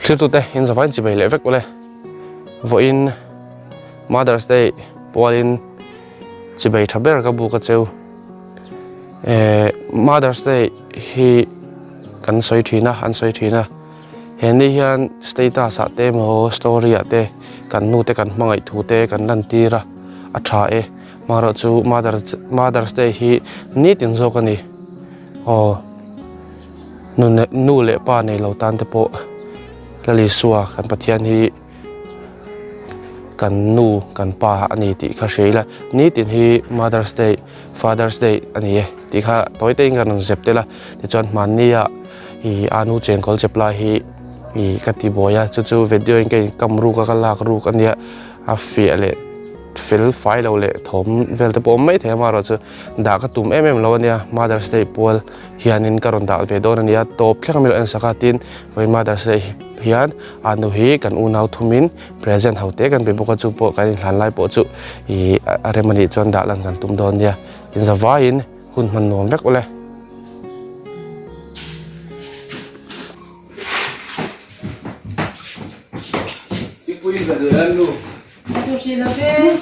Khi tụi in giờ phải chỉ bảy lễ vét qua vô in Mother's Day Pauline chỉ bảy thắp bếp các bu cái chiều Mother's Day hi kan soi thina an soi thina hiện nay hiện status at tem ho story at te kan nu te kan mangai thu te kan lan ti ra a tha e maro chu Mother's Day hi ni tin zo kan ni o nu le pa nei lo tan te po lali suwa kan pathian hi kan nu kan pa ani ti kha sheila ni tin hi Mother's Day Father's Day ani e ti kha toy te kan zep te la ti chon man ni ya i anu chen kol chepla hi i kati boya chu video in ke kamru ka lak ru kan ya a fi ale fill file le thom vel te pom mai the ma ro chu da ka tum lo ania Mother's Day pol hianin karon da ve don ania top thleng mil an sakatin voi Mother's Day hian anu hi kan unau thumin present haute kan be boka chu po kan hlan lai po chu i aremani chon da lan kan tum don nia in zawa in hun man nom vek ole Là được ăn luôn. Tôi chỉ là về,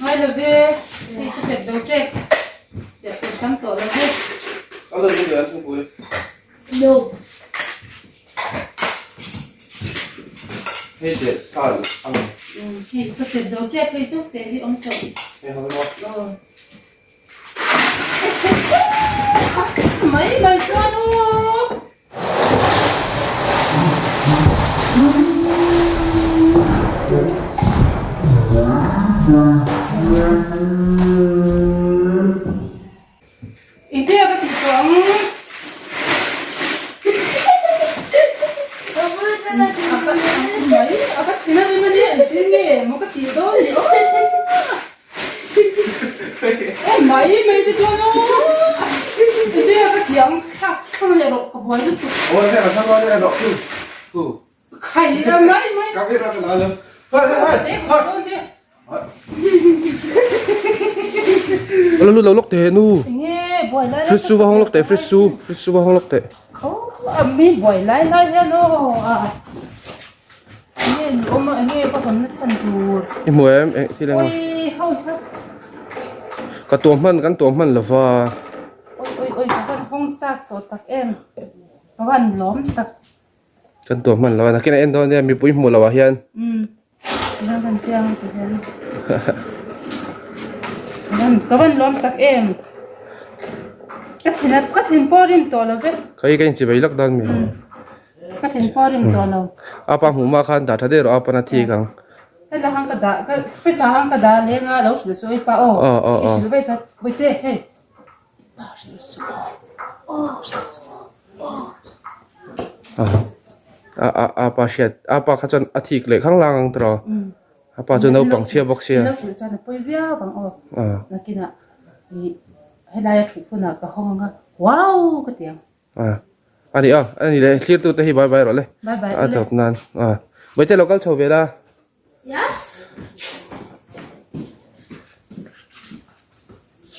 ngay là về, thì tôi chụp đầu tre, chụp từ sáng tối là về. Có lần được ăn không vui? Được. Hết để sao được ăn? Thì tôi chụp đầu tre, phải giúp để đi ông chồng. Nghe không có. Mấy bài cho luôn. Ini apa sih kamu? Apa kenapa ini ini mau ke tidur ya? Oh, mai itu jono. Ini apa yang kamu ya dok kebuat itu? Ôi thế là sao đây là độ thu. Khai ra mai. Các cái ra là được. lu lok te nu Nghe boy lại. frisu wa hong lok te frisu wa hong lok te Mi boy lại hello. Nghe có phần nó chân chuột. im em thi lên Ôi, thôi. ka tuam man lova Ôi, các không xác tổ tắc em. Các bạn lõm tắc. kan tuam man lova na kina en don dia mi pui mu lawa hian Nó gần tiếng thì hen. Các bạn lõm tắc em. Các thìn bò rim to là vậy. kai kan chi bai lak dan mi Các thìn bò rim to là. apa hu ma khan da thade ro apa na thi kang Hay là hàng cái đá, cái phải trả hàng cái đá lên à, đâu sẽ suy pa ô. Sẽ phải trả bây thế, hey. apa shet apa kha chon athik le khang lang tro apa chu no pang chia bok chia Đâu sẽ trả bây bia bằng ô. Là kia nè. Hay là ya chủ phụ nè cái hông nè. Wow, cái tiếng. ani le clear tu te hi bye bye ro le Bye bye. a top nan bai te local chho vela Yes.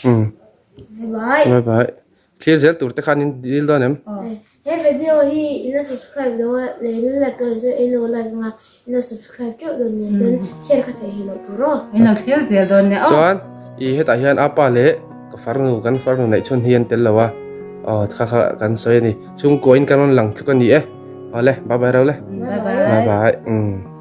Bye. bye bye clear zel tur te khan in dil don em Cái video hi ina subscribe đó lấy là cần cho ina like nga ina subscribe trước rồi nhớ đến share cái thể hiện được rồi. Ina clear zel don nè. chuan I heta hian apa le ka farnu nei chon hian tel lawa kha kan soi ni chung koin kanon lang thuk ani e le bye bye ro le Bye bye. bye bye